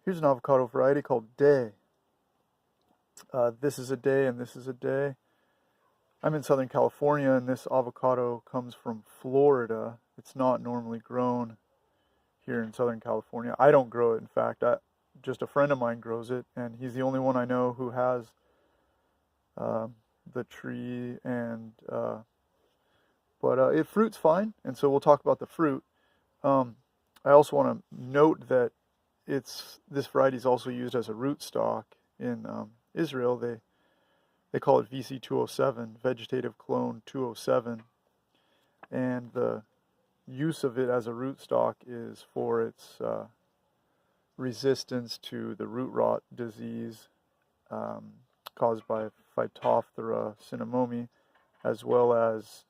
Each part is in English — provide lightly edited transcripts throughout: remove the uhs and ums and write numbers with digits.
Here's an avocado variety called Day. This is a Day and this is a Day. I'm in Southern California and this avocado comes from Florida. It's not normally grown here in Southern California. I don't grow it, in fact. Just a friend of mine grows it, and he's the only one I know who has uh, the tree. But it fruits fine, and so we'll talk about the fruit. Um, I also want to note that this variety is also used as a rootstock in Israel. They call it VC207, Vegetative Clone 207, and the use of it as a rootstock is for its resistance to the root rot disease caused by Phytophthora cinnamomi, as well as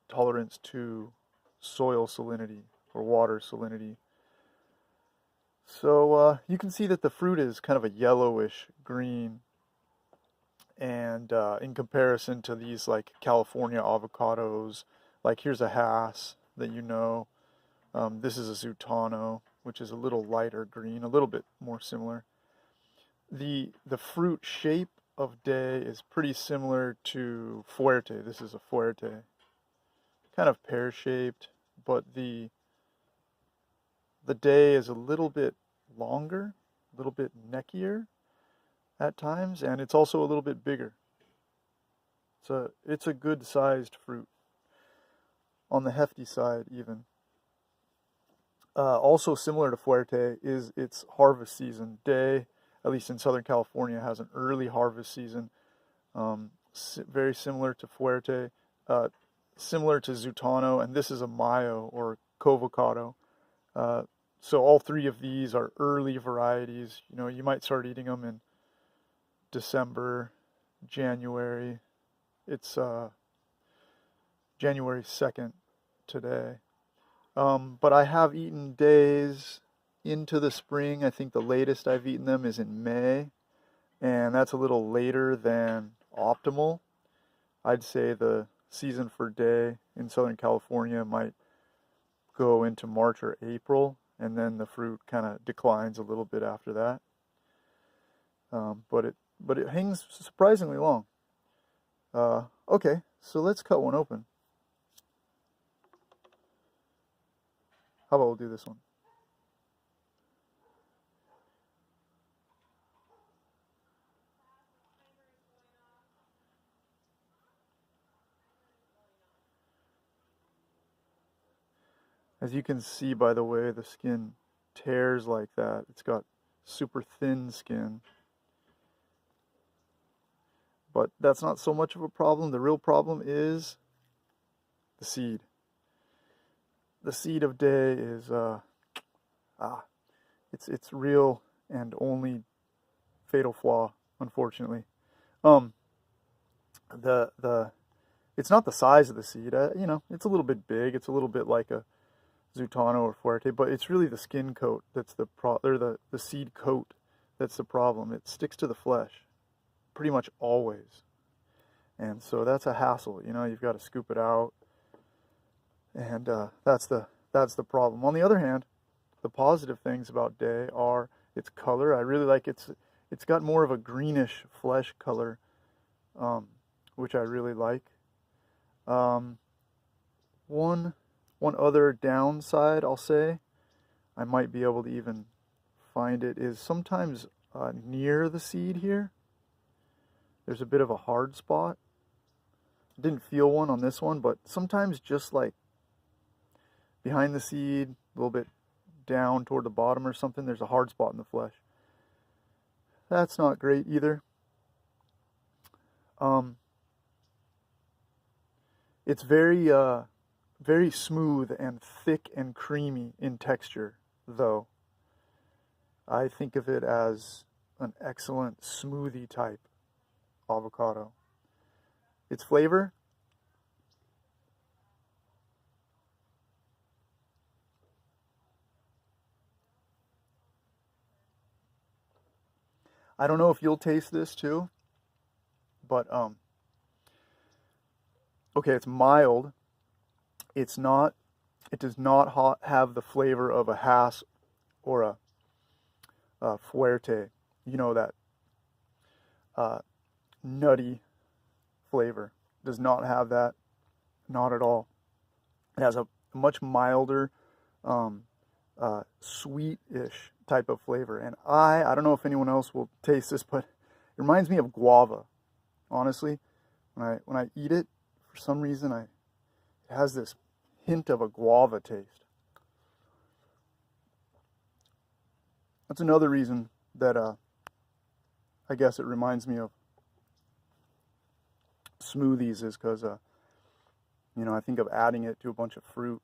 tolerance to soil salinity or water salinity. So you can see that the fruit is kind of a yellowish green, and in comparison to these like California avocados, like here's a Hass that you know. This is a Zutano, which is a little lighter green, a little bit more similar. The fruit shape of Day is pretty similar to Fuerte. This is a Fuerte, kind of pear-shaped, but the Day is a little bit longer, a little bit neckier at times, and it's also a little bit bigger. It's a good sized fruit, on the hefty side even. Also similar to Fuerte is its harvest season. Day, at least in Southern California, has an early harvest season, very similar to Fuerte, similar to Zutano, and this is a Mayo or Covocado. So all three of these are early varieties. You know, you might start eating them in December, January. It's January 2nd today. But I have eaten Days into the spring. I think the latest I've eaten them is in May, and that's a little later than optimal. I'd say the season for Day in Southern California might go into March or April, and then the fruit kind of declines a little bit after that. But it hangs surprisingly long. Okay, so let's cut one open. How about we'll do this one? As you can see by the way the skin tears like that, it's got super thin skin. But that's not so much of a problem. The real problem is the seed. The seed of Day is it's real and only fatal flaw, unfortunately. Um, the it's not the size of the seed. You know, it's a little bit big. It's a little bit like a Zutano or Fuerte, but it's really the skin coat that's or the seed coat that's the problem. It sticks to the flesh pretty much always, and so that's a hassle. You know, you've got to scoop it out, and that's the problem. On the other hand, the positive things about Day are its color. I really like it's got more of a greenish flesh color, which I really like. One other downside I'll say, I might be able to even find it, is sometimes near the seed here, there's a bit of a hard spot. I didn't feel one on this one, but sometimes just like behind the seed, a little bit down toward the bottom or something, there's a hard spot in the flesh. That's not great either. It's very smooth and thick and creamy in texture, though. I think of it as an excellent smoothie type avocado. Its flavor, I don't know if you'll taste this too, but okay, it's mild. It does not have the flavor of a Hass or fuerte, you know, that nutty flavor. Does not have that, not at all. It has a much milder, sweet-ish type of flavor. And I don't know if anyone else will taste this, but it reminds me of guava. Honestly, when I eat it, for some reason, it has this hint of a guava taste. That's another reason that I guess it reminds me of smoothies, is because you know, I think of adding it to a bunch of fruit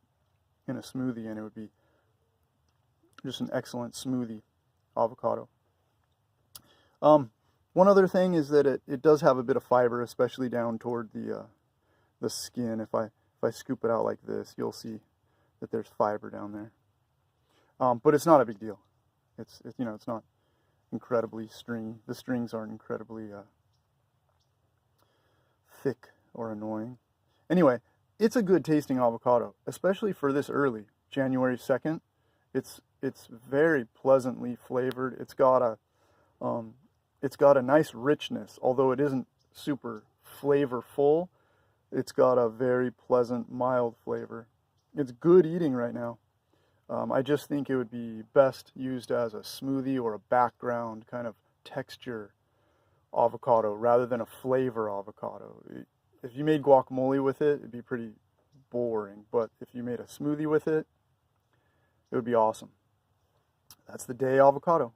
in a smoothie, and it would be just an excellent smoothie, avocado. One other thing is that it does have a bit of fiber, especially down toward the skin. If I scoop it out like this, you'll see that there's fiber down there. But it's not a big deal. It's you know, it's not incredibly stringy. The strings aren't incredibly thick or annoying. Anyway, it's a good tasting avocado, especially for this early, January 2nd. It's very pleasantly flavored. It's got a nice richness, although it isn't super flavorful. It's got a very pleasant, mild flavor. It's good eating right now. I just think it would be best used as a smoothie or a background kind of texture avocado rather than a flavor avocado. If you made guacamole with it, it'd be pretty boring. But if you made a smoothie with it, it would be awesome. That's the day avocado.